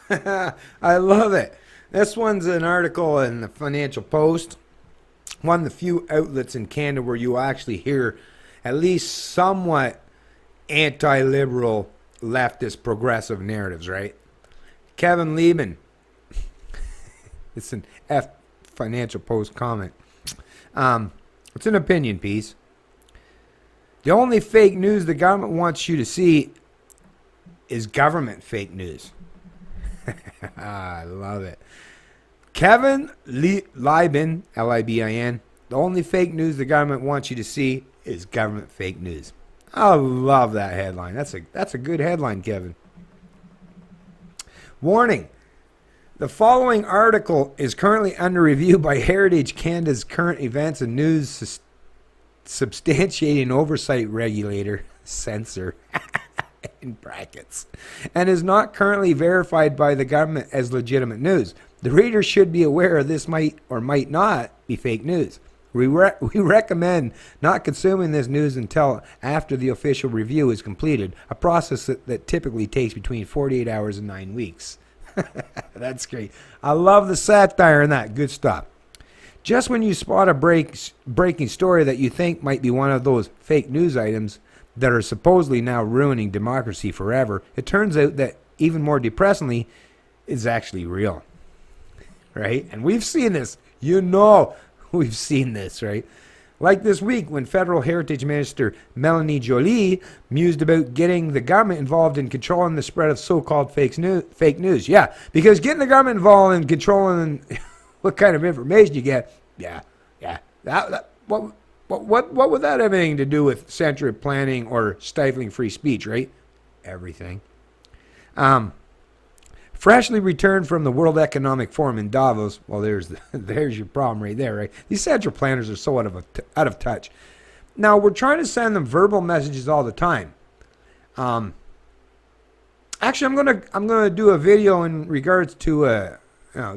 I love it. This one's an article in the Financial Post, one of the few outlets in Canada where you actually hear at least somewhat anti-liberal, leftist, progressive narratives, right? Kevin Lieben, it's an Financial Post comment. It's an opinion piece. The only fake news the government wants you to see is government fake news. I love it. Kevin Lieben, Libin, the only fake news the government wants you to see is government fake news. I love that headline. That's a good headline, Kevin. Warning. The following article is currently under review by Heritage Canada's current events and news substantiating oversight regulator, censor, in brackets, and is not currently verified by the government as legitimate news. The reader should be aware this might or might not be fake news. We recommend not consuming this news until after the official review is completed, a process that typically takes between 48 hours and 9 weeks. That's great. I love the satire in that. Good stuff. Just when you spot a breaking story that you think might be one of those fake news items that are supposedly now ruining democracy forever, it turns out that even more depressingly, it's actually real. Right? And we've seen this. We've seen this, right? Like this week when Federal Heritage Minister Melanie Joly mused about getting the government involved in controlling the spread of so-called fake news. Yeah, because getting the government involved in controlling what kind of information you get, what would that have anything to do with central planning or stifling free speech, right? Everything. Freshly returned from the World Economic Forum in Davos, well, there's your problem right there, right? These central planners are so out of touch. Now, we're trying to send them verbal messages all the time. Actually, I'm gonna do a video in regards to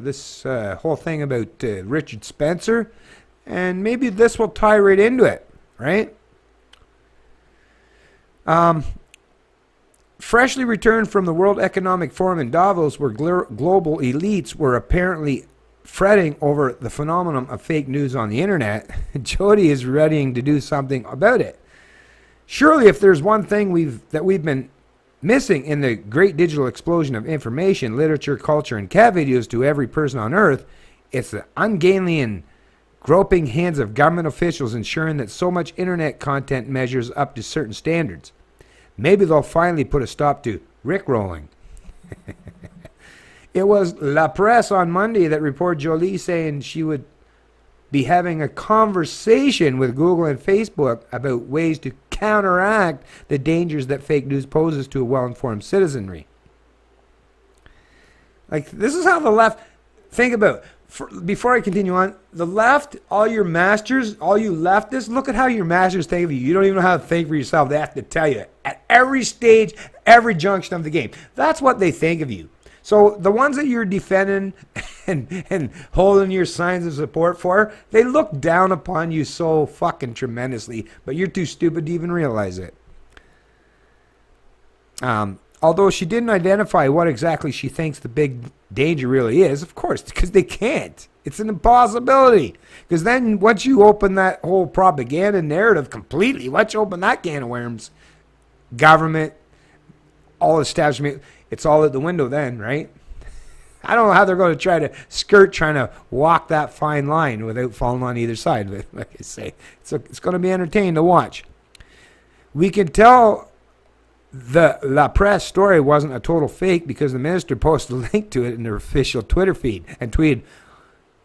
this whole thing about Richard Spencer, and maybe this will tie right into it, right? Freshly returned from the World Economic Forum in Davos, where global elites were apparently fretting over the phenomenon of fake news on the internet, Jody is readying to do something about it. Surely, if there's one thing that we've been missing in the great digital explosion of information, literature, culture, and cat videos to every person on Earth, it's the ungainly and groping hands of government officials ensuring that so much internet content measures up to certain standards. Maybe they'll finally put a stop to rickrolling. It was La Presse on Monday that reported Jolie saying she would be having a conversation with Google and Facebook about ways to counteract the dangers that fake news poses to a well-informed citizenry. Like, this is how the left think about it. Before I continue on, the left, all your masters, all you leftists, look at how your masters think of you. You don't even know how to think for yourself. They have to tell you at every stage, every junction of the game. That's what they think of you. So the ones that you're defending and holding your signs of support for, they look down upon you so fucking tremendously, but you're too stupid to even realize it. Although she didn't identify what exactly she thinks the big danger really is, of course, because they can't. It's an impossibility. Because then once you open that whole propaganda narrative completely, once you open that can of worms, government, all establishment, it's all out the window then, right? I don't know how they're going to try to walk that fine line without falling on either side. But like I say, it's going to be entertaining to watch. We can tell the La Presse story wasn't a total fake because the minister posted a link to it in their official Twitter feed and tweeted,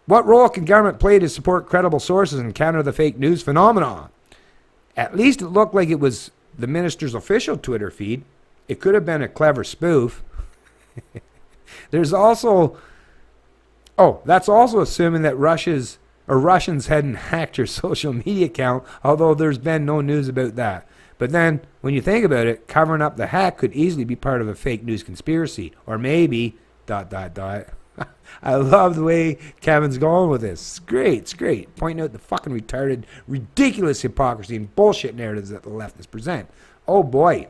"What role can government play to support credible sources and counter the fake news phenomenon?" At least it looked like it was the minister's official Twitter feed. It could have been a clever spoof. There's also, that's also assuming that Russians hadn't hacked her social media account, although there's been no news about that. But then, when you think about it, covering up the hack could easily be part of a fake news conspiracy. Or maybe, ... I love the way Kevin's going with this. It's great. Pointing out the fucking retarded, ridiculous hypocrisy and bullshit narratives that the leftists present. Oh boy.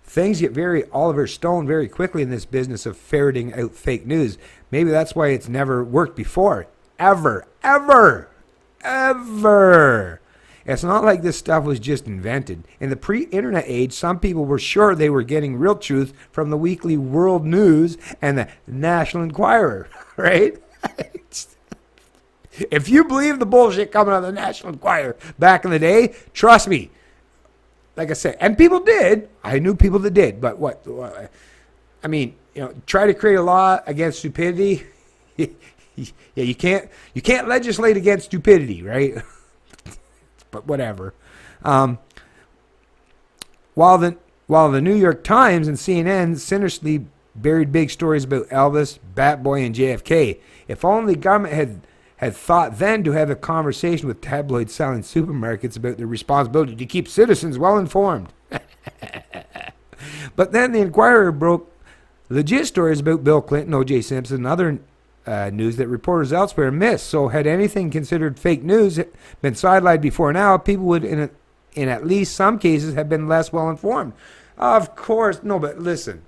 things get very Oliver Stone very quickly in this business of ferreting out fake news. Maybe that's why it's never worked before. Ever. It's not like this stuff was just invented. In the pre-internet age, some people were sure they were getting real truth from the Weekly World News and the National Enquirer, right? If you believe the bullshit coming out of the National Enquirer back in the day, trust me. Like I said, and people did. I knew people that did. But what I mean, try to create a law against stupidity. Yeah, you can't legislate against stupidity, right? But whatever. While the New York Times and CNN sinisterly buried big stories about Elvis, Bat Boy, and JFK, if only the government had thought then to have a conversation with tabloid selling supermarkets about their responsibility to keep citizens well informed. But then the Inquirer broke legit stories about Bill Clinton, O.J. Simpson, and other news that reporters elsewhere missed. So had anything considered fake news been sidelined before now, people would, in at least some cases, have been less well informed. Of course. No, but listen.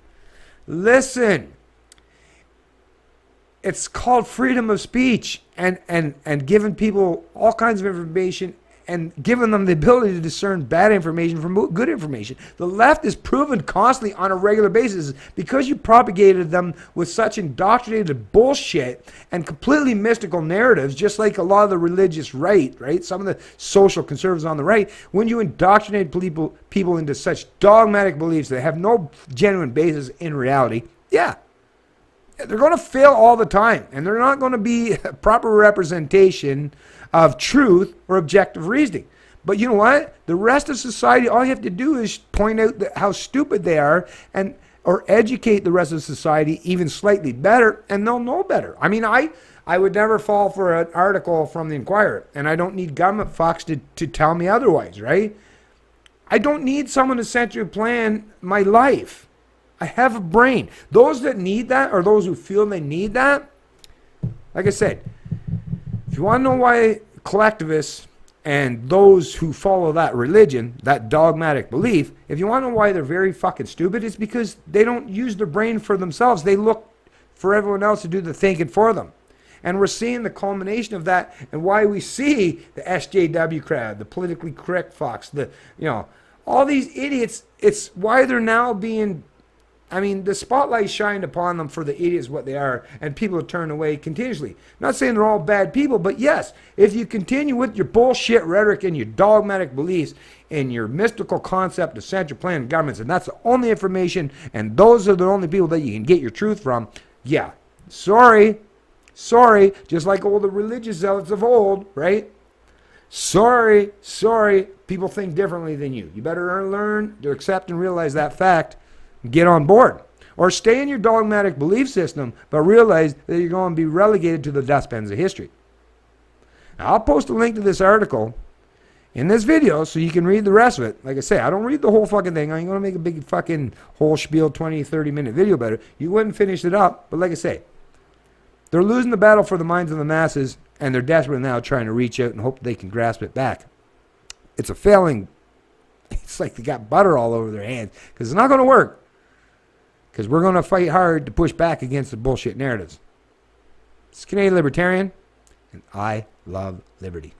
It's called freedom of speech and giving people all kinds of information and giving them the ability to discern bad information from good information. The left is proven constantly on a regular basis because you propagated them with such indoctrinated bullshit and completely mystical narratives, just like a lot of the religious right? Some of the social conservatives on the right, when you indoctrinate people into such dogmatic beliefs that have no genuine basis in reality, yeah, they're going to fail all the time, and they're not going to be a proper representation of truth or objective reasoning. But you know what? The rest of society, all you have to do is point out how stupid they are or educate the rest of society even slightly better, and they'll know better. I mean, I would never fall for an article from the Inquirer, and I don't need government fucks to tell me otherwise, right? I don't need someone to centrally plan my life. I have a brain. Those that need that, or those who feel they need that, like I said, if you want to know why collectivists and those who follow that religion, that dogmatic belief, if you want to know why they're very fucking stupid, it's because they don't use their brain for themselves. They look for everyone else to do the thinking for them. And we're seeing the culmination of that, and why we see the SJW crowd, the politically correct fucks, all these idiots. It's why they're now being, the spotlight shined upon them for the idiots what they are, and people are turned away continuously. Not saying they're all bad people, but yes, if you continue with your bullshit rhetoric and your dogmatic beliefs and your mystical concept of central planning governments, and that's the only information, and those are the only people that you can get your truth from, yeah, sorry, just like all the religious zealots of old, right? Sorry, people think differently than you. You better learn to accept and realize that fact. Get on board. Or stay in your dogmatic belief system, but realize that you're going to be relegated to the dustbins of history. Now, I'll post a link to this article in this video so you can read the rest of it. Like I say, I don't read the whole fucking thing. I ain't going to make a big fucking whole spiel 20, 30-minute video about it. You wouldn't finish it up, but like I say, they're losing the battle for the minds of the masses, and they're desperate now trying to reach out and hope they can grasp it back. It's a failing. It's like they got butter all over their hands, because it's not going to work. Because we're going to fight hard to push back against the bullshit narratives. It's Canadian Libertarian, and I love liberty.